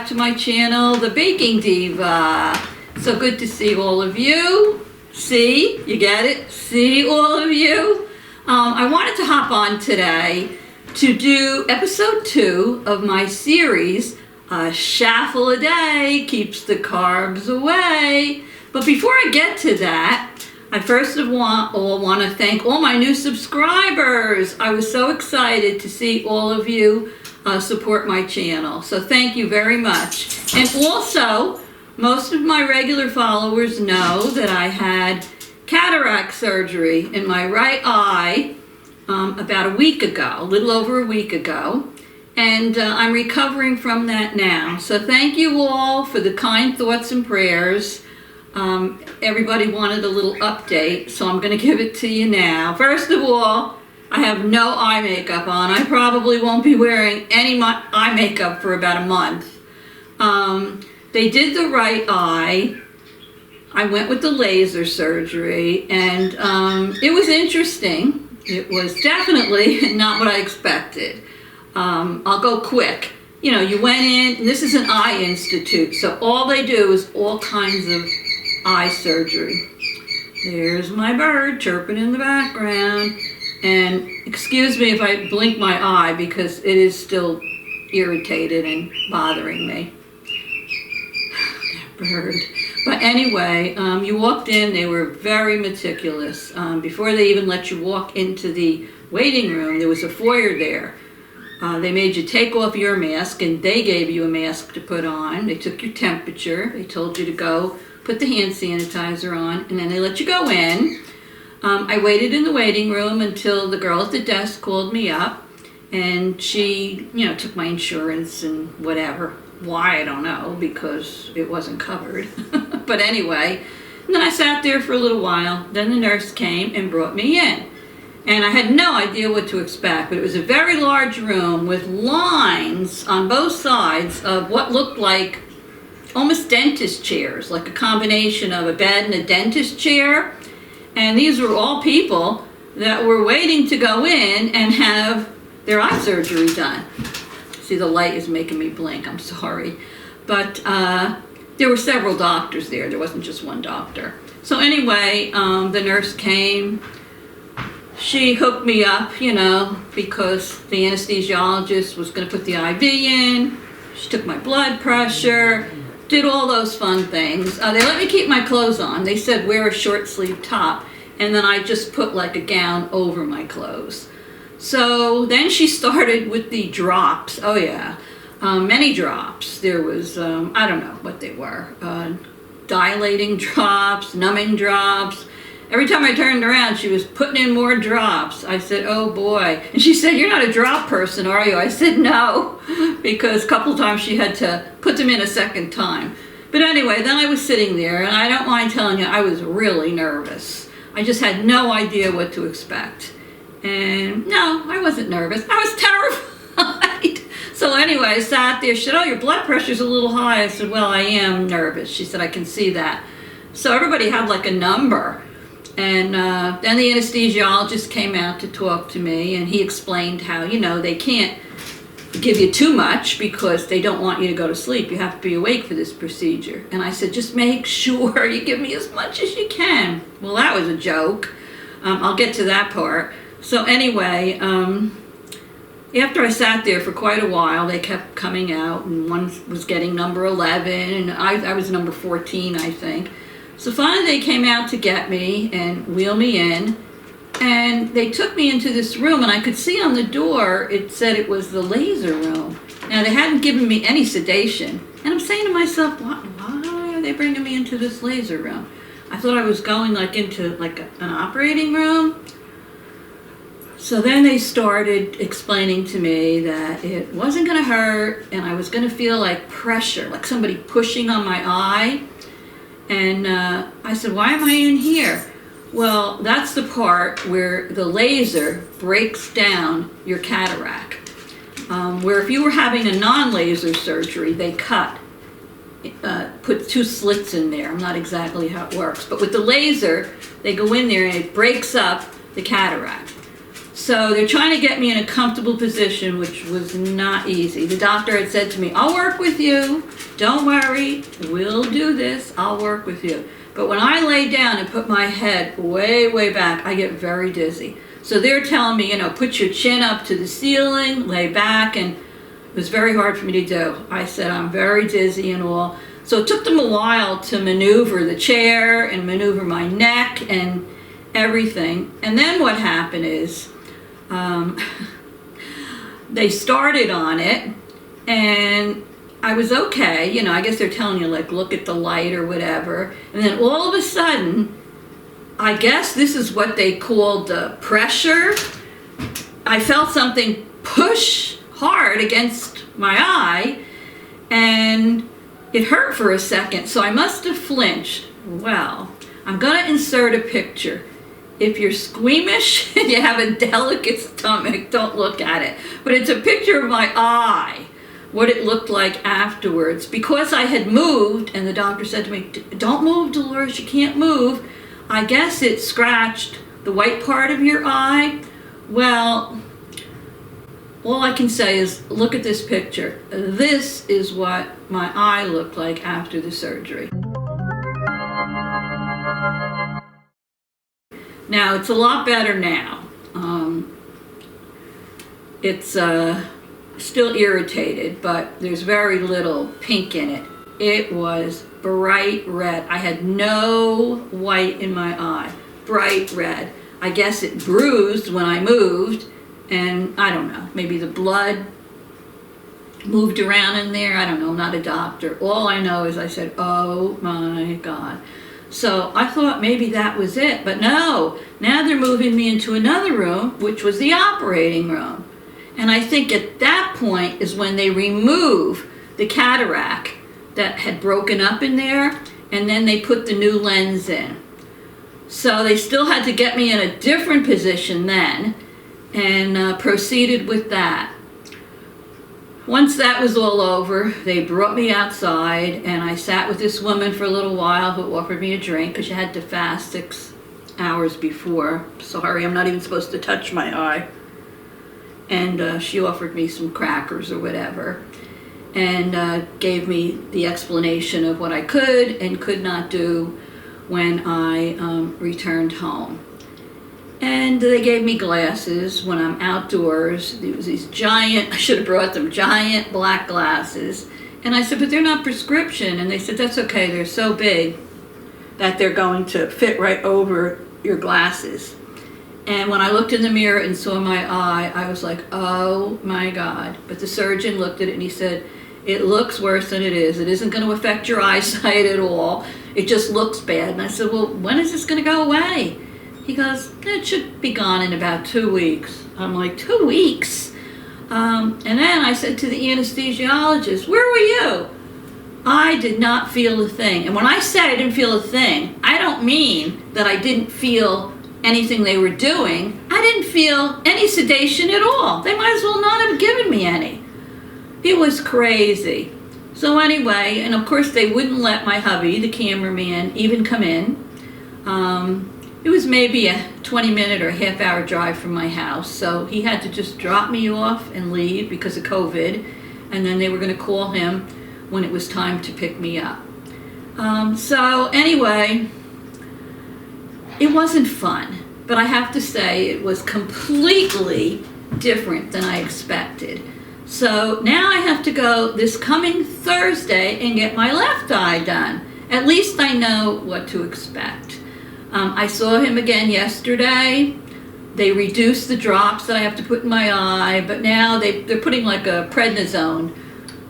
back to my channel, The Baking Diva. So good to see all of you. See, you get it? See all of you. I wanted to hop on today to do episode 2 of my series, A Chaffle a Day Keeps the Carbs Away. But before I get to that, I first of all want to thank all my new subscribers. I was so excited to see all of you support my channel. So thank you very much. And also, most of my regular followers know that I had cataract surgery in my right eye about a week ago, a little over a week ago. And I'm recovering from that now. So thank you all for the kind thoughts and prayers. Everybody wanted a little update, so I'm going to give it to you now. First of all, I have no eye makeup on. I probably won't be wearing any eye makeup for about a month. They did the right eye. I went with the laser surgery, and it was interesting. It was definitely not what I expected. I'll go quick. You know, you went in, and this is an eye institute, so all they do is all kinds of eye surgery. There's my bird chirping in the background. And excuse me if I blink my eye because it is still irritated and bothering me. That bird. But anyway, you walked in, they were very meticulous. Before they even let you walk into the waiting room, there was a foyer there. They made you take off your mask, and they gave you a mask to put on. They took your temperature. They told you to go put the hand sanitizer on, and then they let you go in. I waited in the waiting room until the girl at the desk called me up, and she, you know, took my insurance and whatever. Why, I don't know, because it wasn't covered. But anyway, and then I sat there for a little while. Then the nurse came and brought me in. And I had no idea what to expect, but it was a very large room with lines on both sides of what looked like almost dentist chairs, like a combination of a bed and a dentist chair. And these were all people that were waiting to go in and have their eye surgery done. See, the light is making me blink, I'm sorry. But there were several doctors there. There wasn't just one doctor. So anyway, the nurse came. She hooked me up, you know, because the anesthesiologist was going to put the IV in. She took my blood pressure, did all those fun things. They let me keep my clothes on. They said wear a short sleeve top, and then I just put like a gown over my clothes. So then she started with the drops. Oh yeah, many drops. There was, I don't know what they were, dilating drops, numbing drops. Every time I turned around, she was putting in more drops. I said, oh boy. And she said, you're not a drop person, are you? I said, no, because a couple times she had to put them in a second time. But anyway, then I was sitting there, and I don't mind telling you, I was really nervous. I just had no idea what to expect. And no, I wasn't nervous. I was terrified. So anyway, I sat there. She said, oh, your blood pressure's a little high. I said, well, I am nervous. She said, I can see that. So everybody had like a number. And then the anesthesiologist came out to talk to me, and he explained how, you know, they can't give you too much because they don't want you to go to sleep. You have to be awake for this procedure. And I said, just make sure you give me as much as you can. Well, that was a joke. I'll get to that part. So anyway, after I sat there for quite a while, they kept coming out, and one was getting number 11, and I was number 14, I think. So finally they came out to get me and wheel me in, and they took me into this room, and I could see on the door it said it was the laser room. Now they hadn't given me any sedation, and I'm saying to myself, why are they bringing me into this laser room? I thought I was going like into like an operating room. So then they started explaining to me that it wasn't going to hurt, and I was going to feel like pressure, like somebody pushing on my eye. And I said, why am I in here? Well, that's the part where the laser breaks down your cataract. Where if you were having a non-laser surgery, they put 2 slits in there. I'm not exactly how it works. But with the laser, they go in there and it breaks up the cataract. So they're trying to get me in a comfortable position, which was not easy. The doctor had said to me, I'll work with you. Don't worry. We'll do this. I'll work with you. But when I lay down and put my head way, way back, I get very dizzy. So they're telling me, put your chin up to the ceiling, lay back, and it was very hard for me to do. I said, I'm very dizzy and all. So it took them a while to maneuver the chair and maneuver my neck and everything. And then what happened is, they started on it, and I was okay. I guess they're telling you, like, look at the light or whatever. And then all of a sudden, I guess this is what they called pressure. I felt something push hard against my eye, and it hurt for a second, so I must have flinched. Well, I'm going to insert a picture. If you're squeamish and you have a delicate stomach, don't look at it. But it's a picture of my eye, what it looked like afterwards. Because I had moved, and the doctor said to me, don't move, Dolores, you can't move. I guess it scratched the white part of your eye. Well, all I can say is look at this picture. This is what my eye looked like after the surgery. Now, it's a lot better now. It's still irritated, but there's very little pink in it. It was bright red. I had no white in my eye. Bright red. I guess it bruised when I moved, and I don't know, maybe the blood moved around in there. I don't know, I'm not a doctor. All I know is I said, oh my God. So I thought maybe that was it, but no. Now they're moving me into another room, which was the operating room. And I think at that point is when they remove the cataract that had broken up in there, and then they put the new lens in. So they still had to get me in a different position then, and proceeded with that. Once that was all over, they brought me outside, and I sat with this woman for a little while who offered me a drink because you had to fast 6 hours before. Sorry, I'm not even supposed to touch my eye. And she offered me some crackers or whatever, and gave me the explanation of what I could and could not do when I returned home. And they gave me glasses when I'm outdoors. There was these giant, I should have brought them, giant black glasses. And I said, but they're not prescription. And they said, that's okay, they're so big that they're going to fit right over your glasses. And when I looked in the mirror and saw my eye, I was like, oh my God. But the surgeon looked at it and he said, it looks worse than it is. It isn't going to affect your eyesight at all. It just looks bad. And I said, well, when is this going to go away? He goes, it should be gone in about 2 weeks. I'm like, 2 weeks? And then I said to the anesthesiologist, where were you? I did not feel a thing. And when I say I didn't feel a thing, I don't mean that I didn't feel anything they were doing. I didn't feel any sedation at all. They might as well not have given me any. It was crazy. So anyway, and of course they wouldn't let my hubby, the cameraman, even come in. It was maybe a 20-minute or a half-hour drive from my house, so he had to just drop me off and leave because of COVID, and then they were going to call him when it was time to pick me up. So anyway, it wasn't fun, but I have to say it was completely different than I expected. So now I have to go this coming Thursday and get my left eye done. At least I know what to expect. I saw him again yesterday. They reduced the drops that I have to put in my eye, but now they're putting like a prednisone,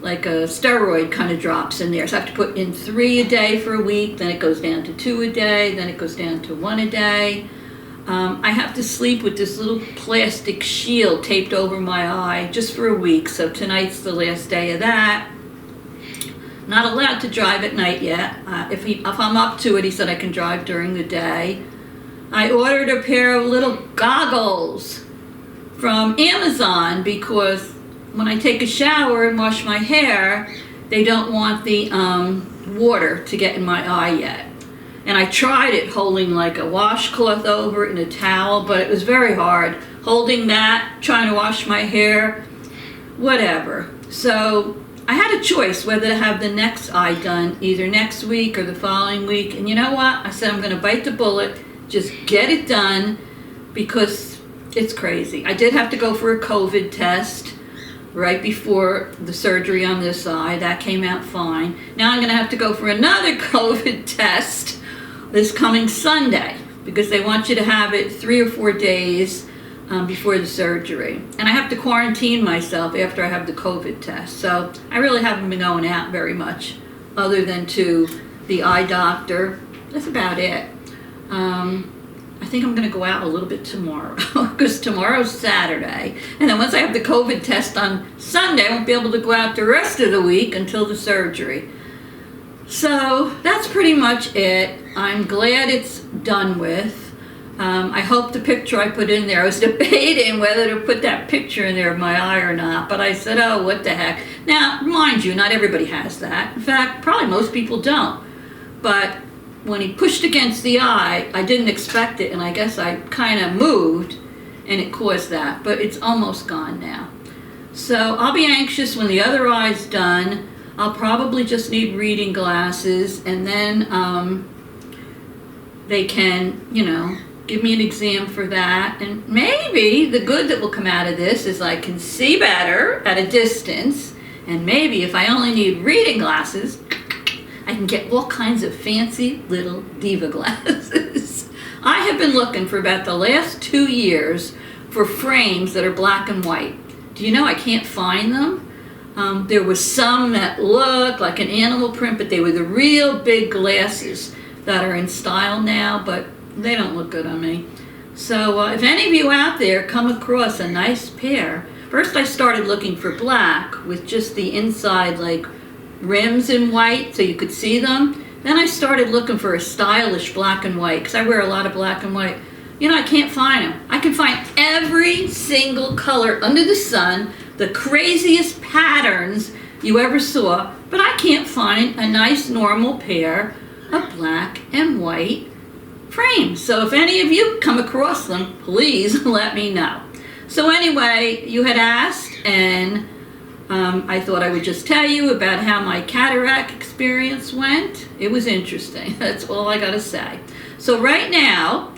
like a steroid kind of drops in there. So I have to put in 3 a day for a week, then it goes down to 2 a day, then it goes down to 1 a day. I have to sleep with this little plastic shield taped over my eye just for a week, so tonight's the last day of that. Not allowed to drive at night yet. If I'm up to it, he said I can drive during the day. I ordered a pair of little goggles from Amazon because when I take a shower and wash my hair, they don't want the water to get in my eye yet. And I tried it holding like a washcloth over it and a towel, but it was very hard. Holding that, trying to wash my hair, whatever. So I had a choice whether to have the next eye done either next week or the following week. And you know what? I said I'm going to bite the bullet, just get it done, because it's crazy. I did have to go for a COVID test right before the surgery on this eye. That came out fine. Now I'm going to have to go for another COVID test this coming Sunday, because they want you to have it 3 or 4 days before the surgery. And I have to quarantine myself after I have the COVID test. So I really haven't been going out very much other than to the eye doctor. That's about it. I think I'm going to go out a little bit tomorrow, because tomorrow's Saturday. And then once I have the COVID test on Sunday, I won't be able to go out the rest of the week until the surgery. So that's pretty much it. I'm glad it's done with. I hope the picture I put in there, I was debating whether to put that picture in there of my eye or not, but I said, oh, what the heck. Now, mind you, not everybody has that. In fact, probably most people don't. But when he pushed against the eye, I didn't expect it, and I guess I kind of moved, and it caused that. But it's almost gone now. So I'll be anxious when the other eye's done. I'll probably just need reading glasses, and then they can, you know, give me an exam for that. And maybe the good that will come out of this is I can see better at a distance, and maybe if I only need reading glasses, I can get all kinds of fancy little Diva glasses. I have been looking for about the last 2 years for frames that are black and white. Do you know I can't find them? There was some that looked like an animal print, but they were the real big glasses that are in style now, but they don't look good on me. So if any of you out there come across a nice pair, first I started looking for black with just the inside like rims in white so you could see them. Then I started looking for a stylish black and white, because I wear a lot of black and white. You know, I can't find them. I can find every single color under the sun, the craziest patterns you ever saw, but I can't find a nice normal pair of black and white frames. So if any of you come across them, please let me know. So anyway, you had asked, and I thought I would just tell you about how my cataract experience went. It was interesting. That's all I gotta say. So right now,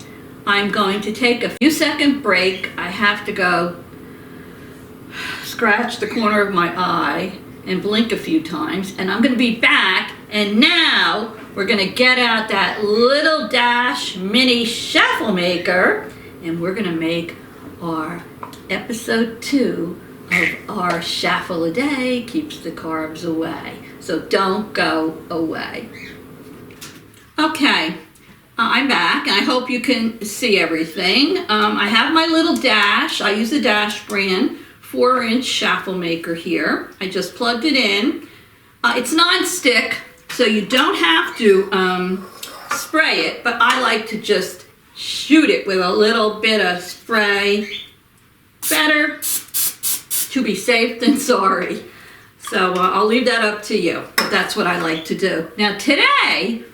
I'm going to take a few second break. I have to go scratch the corner of my eye and blink a few times, and I'm gonna be back, and now we're gonna get out that little dash mini shuffle maker, and we're gonna make our episode 2 of our shuffle a day keeps the carbs away. So don't go away. Okay, I'm back, and I hope you can see everything. I have my little dash. I use the Dash brand 4-inch shuffle maker here. I just plugged it in. It's non-stick, so you don't have to spray it, but I like to just shoot it with a little bit of spray. Better to be safe than sorry. So I'll leave that up to you, but that's what I like to do. Now tonight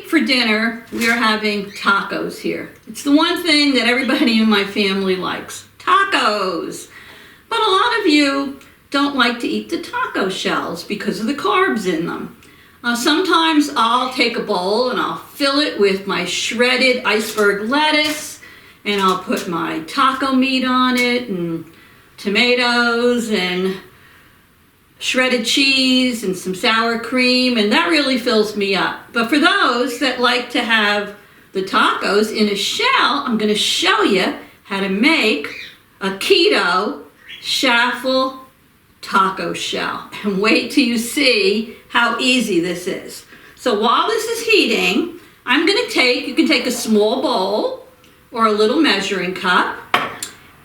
for dinner, we are having tacos here. It's the one thing that everybody in my family likes, tacos. But a lot of you don't like to eat the taco shells because of the carbs in them. Sometimes I'll take a bowl and I'll fill it with my shredded iceberg lettuce, and I'll put my taco meat on it, and tomatoes, and shredded cheese, and some sour cream, and that really fills me up. But for those that like to have the tacos in a shell, I'm going to show you how to make a KETO Chaffle Taco Shell. And wait till you see how easy this is. So while this is heating, I'm going to you can take a small bowl or a little measuring cup,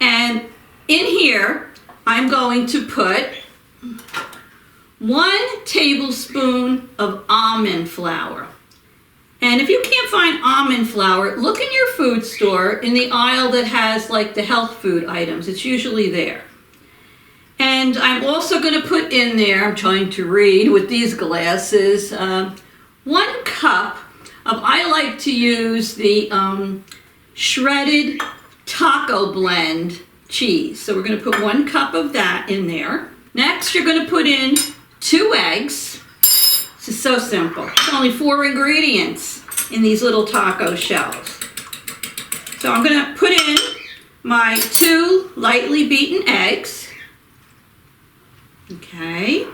and in here I'm going to put 1 tablespoon of almond flour. And if you can't find almond flour, look in your food store in the aisle that has like the health food items. It's usually there. And I'm also going to put in there, I'm trying to read with these glasses, 1 cup I like to use the shredded taco blend cheese. So we're going to put 1 cup of that in there. Next, you're going to put in 2 eggs. This is so simple. It's only 4 ingredients in these little taco shells. So I'm going to put in my 2 lightly beaten eggs. Okay.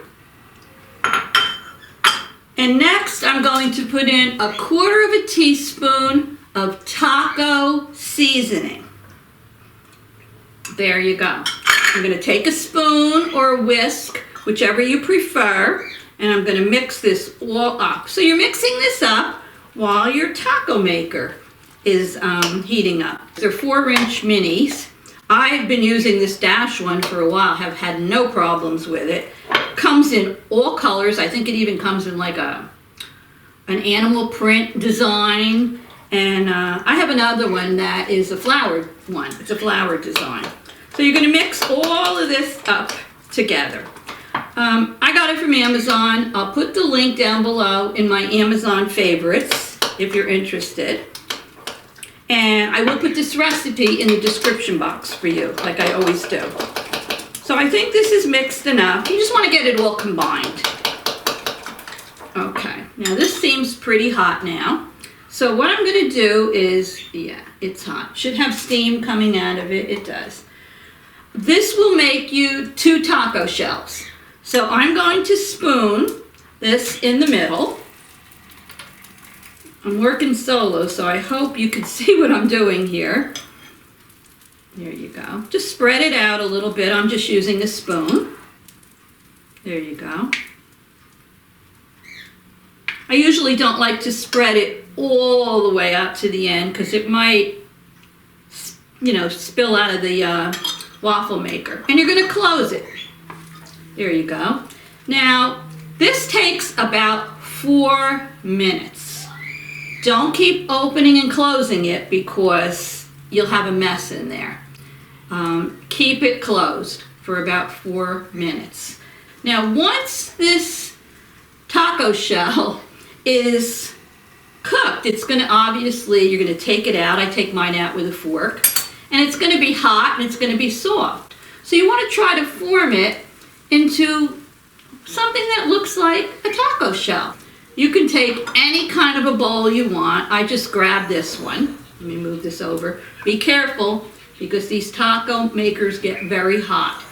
And next, I'm going to put in 1/4 teaspoon of taco seasoning. There you go. I'm going to take a spoon or a whisk, whichever you prefer, and I'm going to mix this all up. So you're mixing this up while your taco maker is heating up. They're 4-inch minis. I've been using this Dash one for a while, have had no problems with it. Comes in all colors. I think it even comes in like an animal print design. And I have another one that is a flowered one. It's a flowered design. So you're going to mix all of this up together. I got it from Amazon. I'll put the link down below in my Amazon favorites if you're interested. And I will put this recipe in the description box for you, like I always do. So I think this is mixed enough. You just want to get it all combined. Okay, now this seems pretty hot now. So what I'm going to do is, yeah, it's hot. Should have steam coming out of it. It does. This will make you 2 taco shells. So I'm going to spoon this in the middle. I'm working solo, so I hope you can see what I'm doing here. There you go. Just spread it out a little bit. I'm just using a spoon. There you go. I usually don't like to spread it all the way out to the end because it might, you know, spill out of the waffle maker. And you're going to close it. There you go. Now, this takes about 4 minutes. Don't keep opening and closing it because you'll have a mess in there. Keep it closed for about 4 minutes. Now, once this taco shell is cooked, it's going to obviously, you're going to take it out. I take mine out with a fork. And it's going to be hot and it's going to be soft. So you want to try to form it into something that looks like a taco shell. You can take any kind of a bowl you want. I just grabbed this one. Let me move this over. Be careful because these taco makers get very hot.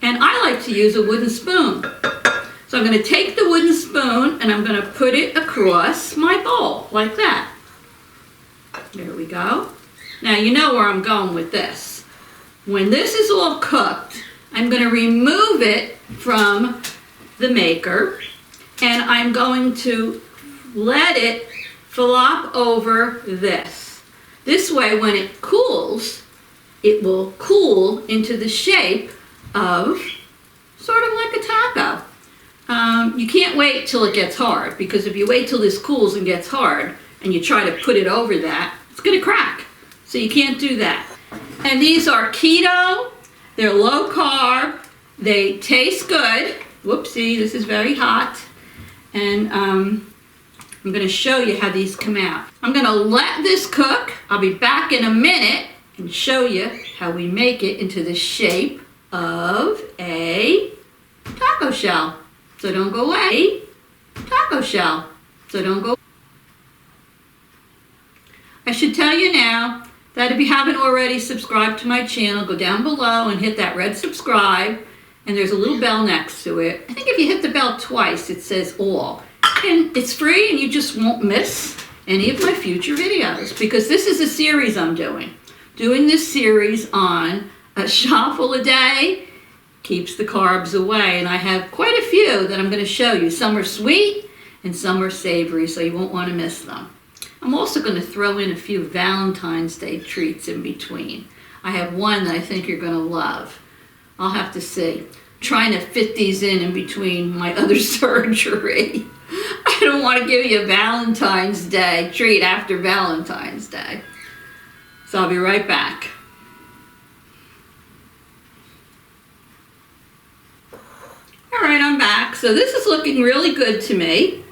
And I like to use a wooden spoon. So I'm going to take the wooden spoon and I'm going to put it across my bowl like that. There we go. Now you know where I'm going with this. When this is all cooked, I'm going to remove it from the maker. And I'm going to let it flop over this. This way, when it cools, it will cool into the shape of sort of like a taco. You can't wait till it gets hard, because if you wait till this cools and gets hard, and you try to put it over that, it's going to crack. So you can't do that. And these are keto, they're low carb, they taste good. Whoopsie, this is very hot. And I'm going to show you how these come out. I'm going to let this cook. I'll be back in a minute and show you how we make it into the shape of a taco shell. So don't go away. Taco shell. So don't go. I should tell you now that if you haven't already subscribed to my channel, go down below and hit that red subscribe. And there's a little bell next to it. I think if you hit the bell twice, it says all. And it's free and you just won't miss any of my future videos because this is a series I'm doing. Doing this series on a shuffle a day keeps the carbs away. And I have quite a few that I'm going to show you. Some are sweet and some are savory, so you won't want to miss them. I'm also going to throw in a few Valentine's Day treats in between. I have one that I think you're going to love. I'll have to see. Trying to fit these in between my other surgery. I don't want to give you a Valentine's Day treat after Valentine's Day. So I'll be right back. All right, I'm back. So this is looking really good to me.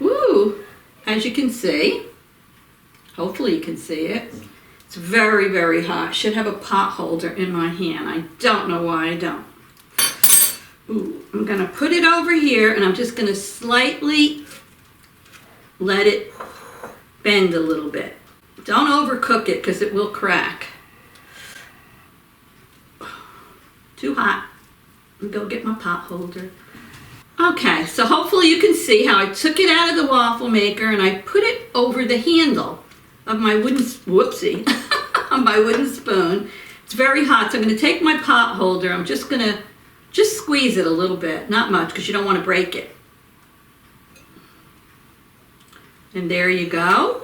Woo! as you can see, hopefully you can see it, it's very, very hot. Should have a pot holder in my hand. I don't know why I don't. Ooh, I'm going to put it over here, and I'm just going to slightly let it bend a little bit. Don't overcook it because it will crack. Too hot. Let me go get my pot holder. Okay, so hopefully you can see how I took it out of the waffle maker and I put it over the handle of my wooden, whoopsie, on my wooden spoon. It's very hot, so I'm going to take my pot holder. I'm just going to squeeze it a little bit, not much because you don't want to break it. And there you go.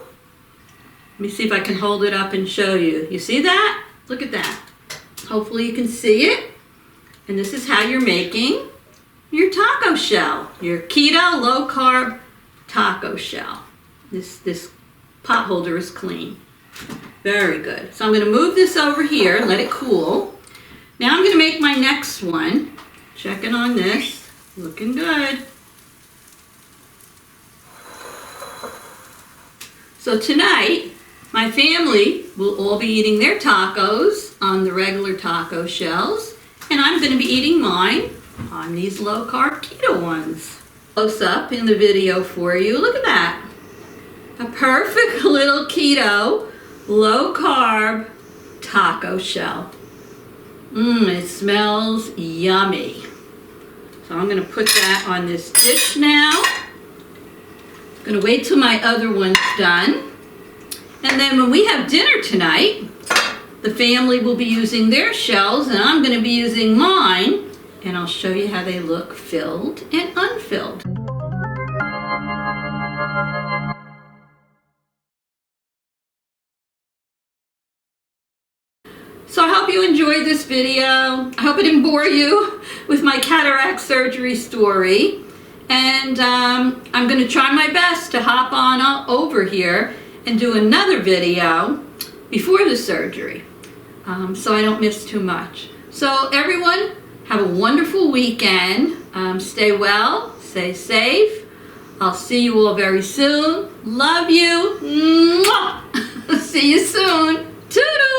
Let me see if I can hold it up and show you. You see that? Look at that. Hopefully you can see it. And this is how you're making your taco shell, your keto low carb taco shell. This pot holder is clean. Very good. So I'm going to move this over here and let it cool. Now I'm going to make my next one. Checking on this. Looking good. So tonight, my family will all be eating their tacos on the regular taco shells, and I'm going to be eating mine on these low carb keto ones. Close up in the video for you. Look at that. A perfect little keto low carb taco shell. It smells yummy. So I'm going to put that on this dish now. I'm going to wait till my other one's done. And then when we have dinner tonight, the family will be using their shells and I'm going to be using mine. And I'll show you how they look filled and unfilled. So I hope you enjoyed this video. I hope it didn't bore you with my cataract surgery story. And I'm going to try my best to hop on over here and do another video before the surgery so I don't miss too much. So everyone, have a wonderful weekend. Stay well, stay safe. I'll see you all very soon. Love you. Mwah! See you soon.